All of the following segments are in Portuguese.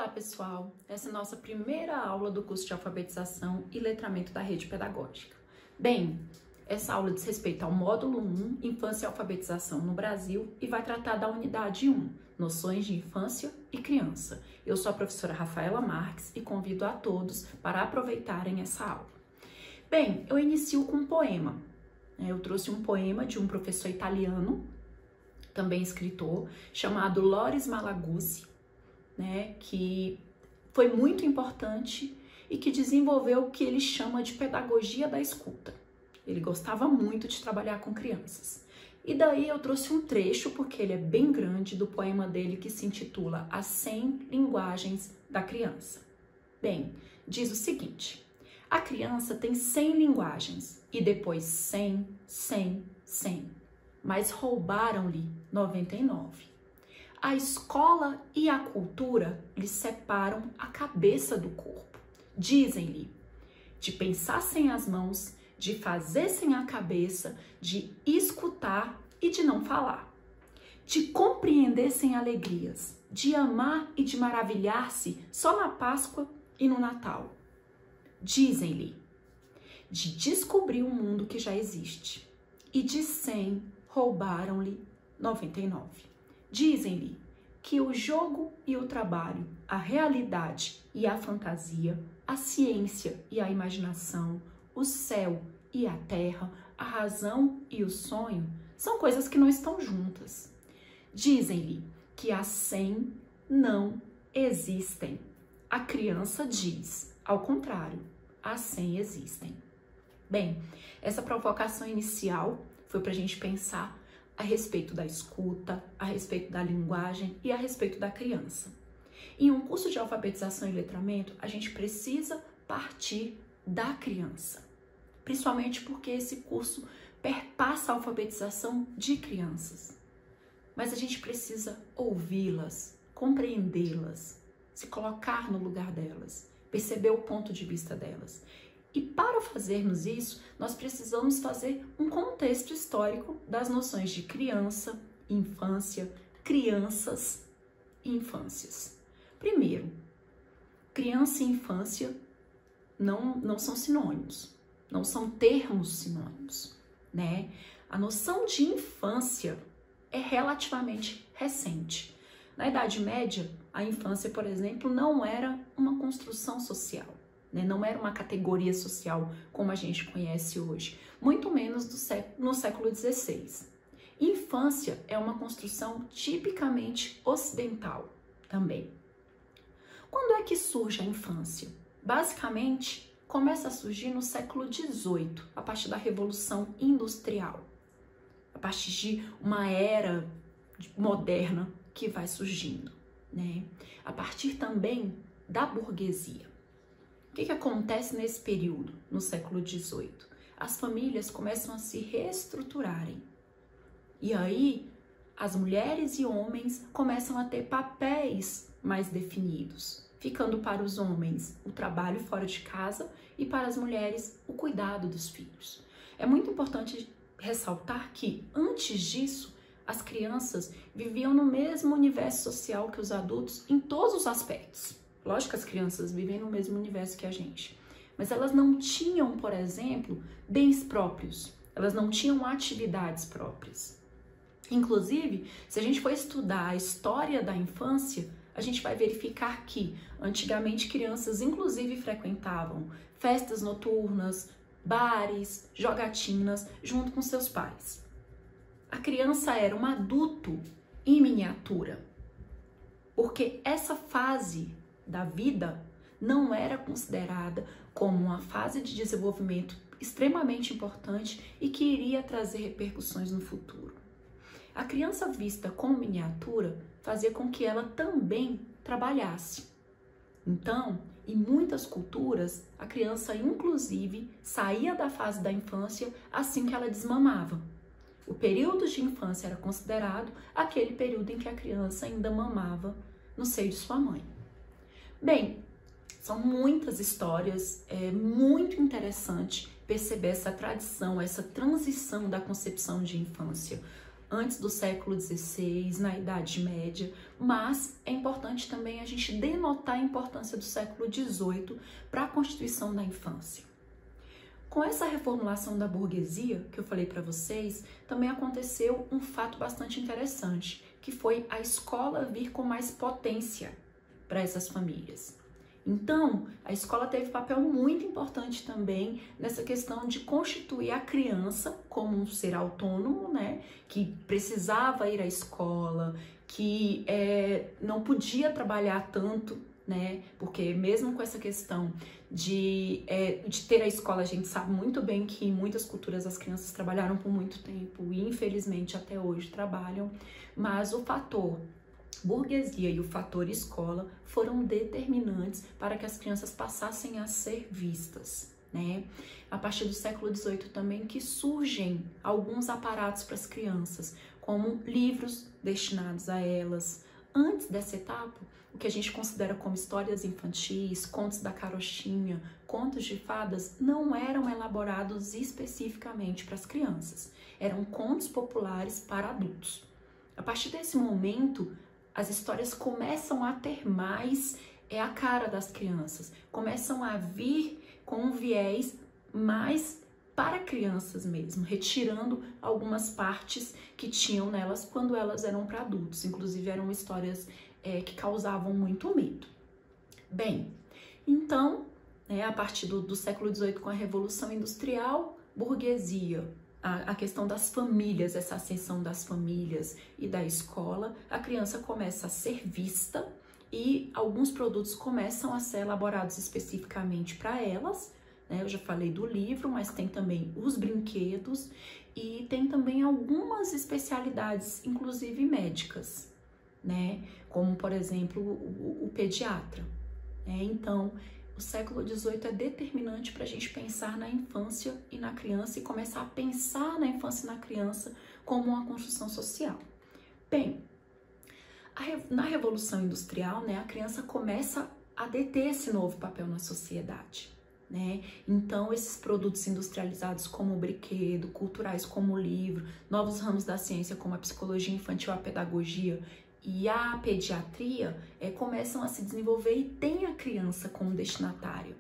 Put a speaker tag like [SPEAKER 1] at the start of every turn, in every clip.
[SPEAKER 1] Olá pessoal, essa é a nossa primeira aula do curso de alfabetização e letramento da rede pedagógica. Bem, essa aula diz respeito ao módulo 1, Infância e Alfabetização no Brasil, e vai tratar da unidade 1, Noções de Infância e Criança. Eu sou a professora Rafaela Marques e convido a todos para aproveitarem essa aula. Bem, eu inicio com um poema. Eu trouxe um poema de um professor italiano, também escritor, chamado Loris Malaguzzi, que foi muito importante e que desenvolveu o que ele chama de pedagogia da escuta. Ele gostava muito de trabalhar com crianças. E daí eu trouxe um trecho, porque ele é bem grande, do poema dele que se intitula As 100 Linguagens da Criança. Bem, diz o seguinte: a criança tem 100 linguagens e depois 100, 100, 100, mas roubaram-lhe 99. A escola e a cultura lhe separam a cabeça do corpo. Dizem-lhe de pensar sem as mãos, de fazer sem a cabeça, de escutar e de não falar, de compreender sem alegrias, de amar e de maravilhar-se só na Páscoa e no Natal. Dizem-lhe de descobrir um mundo que já existe e de 100 roubaram-lhe 99. Dizem-lhe que o jogo e o trabalho, a realidade e a fantasia, a ciência e a imaginação, o céu e a terra, a razão e o sonho são coisas que não estão juntas. Dizem-lhe que as 100 não existem. A criança diz, ao contrário, as 100 existem. Bem, essa provocação inicial foi para a gente pensar a respeito da escuta, a respeito da linguagem e a respeito da criança. Em um curso de alfabetização e letramento, a gente precisa partir da criança, principalmente porque esse curso perpassa a alfabetização de crianças. Mas a gente precisa ouvi-las, compreendê-las, se colocar no lugar delas, perceber o ponto de vista delas. E para fazermos isso, nós precisamos fazer um contexto histórico das noções de criança, infância, crianças e infâncias. Primeiro, criança e infância não são sinônimos, não são termos sinônimos, né? A noção de infância é relativamente recente. Na Idade Média, a infância, por exemplo, não era uma construção social. Não era uma categoria social como a gente conhece hoje, muito menos no século XVI. Infância é uma construção tipicamente ocidental também. Quando é que surge a infância? Basicamente, começa a surgir no século XVIII, a partir da Revolução Industrial, a partir de uma era moderna que vai surgindo, a partir também da burguesia. O que acontece nesse período, no século XVIII? As famílias começam a se reestruturarem. E aí, as mulheres e homens começam a ter papéis mais definidos, ficando para os homens o trabalho fora de casa e para as mulheres o cuidado dos filhos. É muito importante ressaltar que, antes disso, as crianças viviam no mesmo universo social que os adultos em todos os aspectos. Lógico que as crianças vivem no mesmo universo que a gente, mas elas não tinham, por exemplo, bens próprios, elas não tinham atividades próprias. Inclusive, se a gente for estudar a história da infância, a gente vai verificar que, antigamente, crianças inclusive frequentavam festas noturnas, bares, jogatinas, junto com seus pais. A criança era um adulto em miniatura, porque essa fase da vida não era considerada como uma fase de desenvolvimento extremamente importante e que iria trazer repercussões no futuro. A criança vista como miniatura fazia com que ela também trabalhasse. Então, em muitas culturas, a criança inclusive saía da fase da infância assim que ela desmamava. O período de infância era considerado aquele período em que a criança ainda mamava no seio de sua mãe. Bem, são muitas histórias, é muito interessante perceber essa tradição, essa transição da concepção de infância antes do século XVI, na Idade Média, mas é importante também a gente denotar a importância do século XVIII para a constituição da infância. Com essa reformulação da burguesia, que eu falei para vocês, também aconteceu um fato bastante interessante, que foi a escola vir com mais potência para essas famílias. Então, a escola teve papel muito importante também nessa questão de constituir a criança como um ser autônomo, né, que precisava ir à escola, que não podia trabalhar tanto, né, porque mesmo com essa questão de ter a escola, a gente sabe muito bem que em muitas culturas as crianças trabalharam por muito tempo e infelizmente até hoje trabalham, mas o fator burguesia e o fator escola foram determinantes para que as crianças passassem a ser vistas, né? A partir do século XVIII também que surgem alguns aparatos para as crianças, como livros destinados a elas. Antes dessa etapa, o que a gente considera como histórias infantis, contos da carochinha, contos de fadas, não eram elaborados especificamente para as crianças. Eram contos populares para adultos. A partir desse momento, as histórias começam a ter mais a cara das crianças, começam a vir com um viés mais para crianças mesmo, retirando algumas partes que tinham nelas quando elas eram para adultos. Inclusive eram histórias que causavam muito medo. Bem, então, a partir do século XVIII, com a Revolução Industrial, burguesia, a questão das famílias, essa ascensão das famílias e da escola, a criança começa a ser vista e alguns produtos começam a ser elaborados especificamente para elas, né? Eu já falei do livro, mas tem também os brinquedos e tem também algumas especialidades, inclusive médicas, né? Como, por exemplo, o pediatra, né? Então, o século XVIII é determinante para a gente pensar na infância e na criança e começar a pensar na infância e na criança como uma construção social. Bem, na Revolução Industrial, né, a criança começa a deter esse novo papel na sociedade, né? Então, esses produtos industrializados como o brinquedo, culturais como o livro, novos ramos da ciência como a psicologia infantil, a pedagogia e a pediatria começam a se desenvolver e tem a criança como destinatária.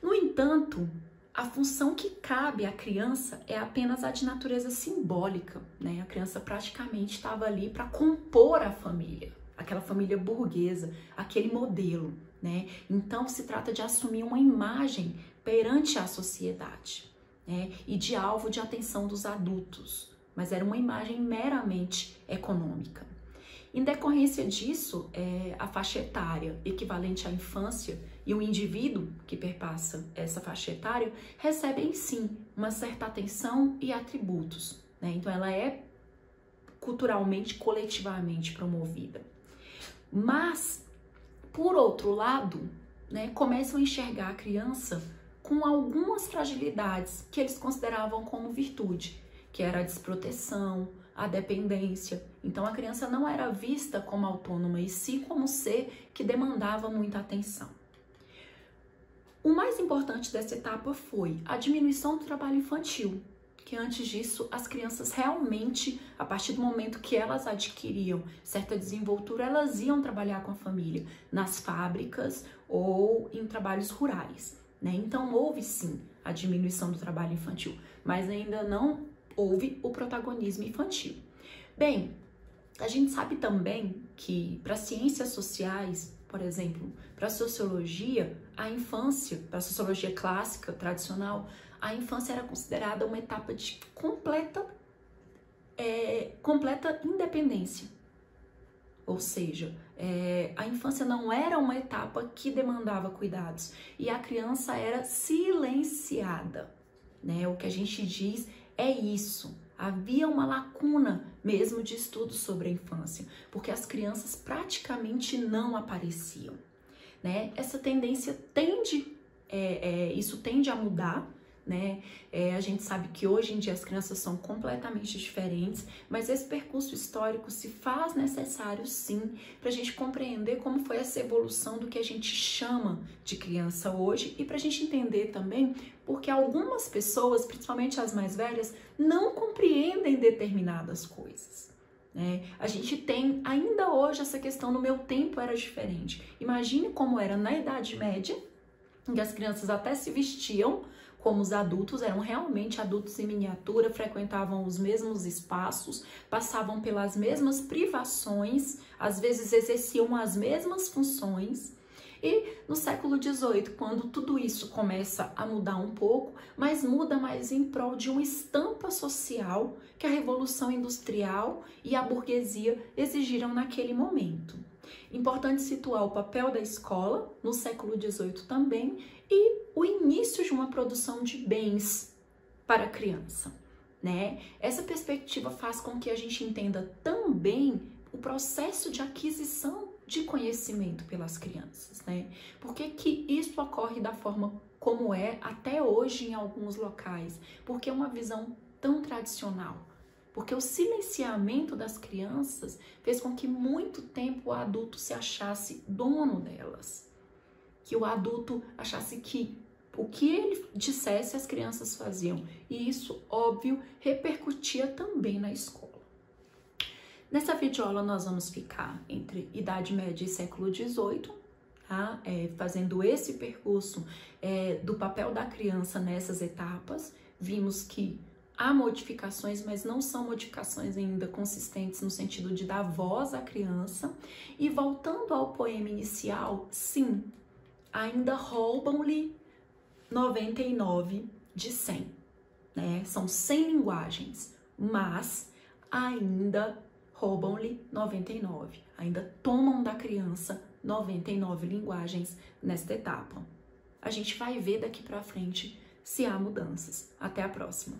[SPEAKER 1] No entanto, a função que cabe à criança é apenas a de natureza simbólica, né? A criança praticamente estava ali para compor a família, aquela família burguesa, aquele modelo, né? Então, se trata de assumir uma imagem perante a sociedade, né? E de alvo de atenção dos adultos, mas era uma imagem meramente econômica. Em decorrência disso, a faixa etária equivalente à infância e o indivíduo que perpassa essa faixa etária recebem, sim, uma certa atenção e atributos, né? Então, ela é culturalmente, coletivamente promovida. Mas, por outro lado, né, começam a enxergar a criança com algumas fragilidades que eles consideravam como virtude, que era a desproteção, a dependência. Então, a criança não era vista como autônoma, e sim como ser que demandava muita atenção. O mais importante dessa etapa foi a diminuição do trabalho infantil, que antes disso as crianças realmente, a partir do momento que elas adquiriam certa desenvoltura, elas iam trabalhar com a família, nas fábricas ou em trabalhos rurais, né? Então, houve sim a diminuição do trabalho infantil, mas ainda não houve o protagonismo infantil. Bem, a gente sabe também que para ciências sociais, por exemplo, para a sociologia, a infância, para a sociologia clássica, tradicional, a infância era considerada uma etapa de completa independência. Ou seja, a infância não era uma etapa que demandava cuidados e a criança era silenciada, né? O que a gente diz é isso. Havia uma lacuna mesmo de estudos sobre a infância, porque as crianças praticamente não apareciam, né? Essa tendência tende a mudar, né? A gente sabe que hoje em dia as crianças são completamente diferentes, mas esse percurso histórico se faz necessário sim para a gente compreender como foi essa evolução do que a gente chama de criança hoje e para a gente entender também porque algumas pessoas, principalmente as mais velhas, não compreendem determinadas coisas. A gente tem ainda hoje essa questão, no meu tempo era diferente. Imagine como era na Idade Média, em que as crianças até se vestiam como os adultos, eram realmente adultos em miniatura, frequentavam os mesmos espaços, passavam pelas mesmas privações, às vezes exerciam as mesmas funções. E no século XVIII, quando tudo isso começa a mudar um pouco, mas muda mais em prol de uma estampa social que a Revolução Industrial e a burguesia exigiram naquele momento. Importante situar o papel da escola no século XVIII também e o início de uma produção de bens para a criança, né? Essa perspectiva faz com que a gente entenda também o processo de aquisição de conhecimento pelas crianças, né? Por que que isso ocorre da forma como é até hoje em alguns locais? Porque é uma visão tão tradicional. Porque o silenciamento das crianças fez com que muito tempo o adulto se achasse dono delas. Que o adulto achasse que o que ele dissesse as crianças faziam. E isso, óbvio, repercutia também na escola. Nessa videoaula nós vamos ficar entre Idade Média e século XVIII, tá? Fazendo esse percurso do papel da criança nessas etapas. Vimos que há modificações, mas não são modificações ainda consistentes no sentido de dar voz à criança. E voltando ao poema inicial, sim, ainda roubam-lhe 99 de 100, né? São 100 linguagens, mas ainda roubam-lhe 99, ainda tomam da criança 99 linguagens nesta etapa. A gente vai ver daqui para frente se há mudanças. Até a próxima!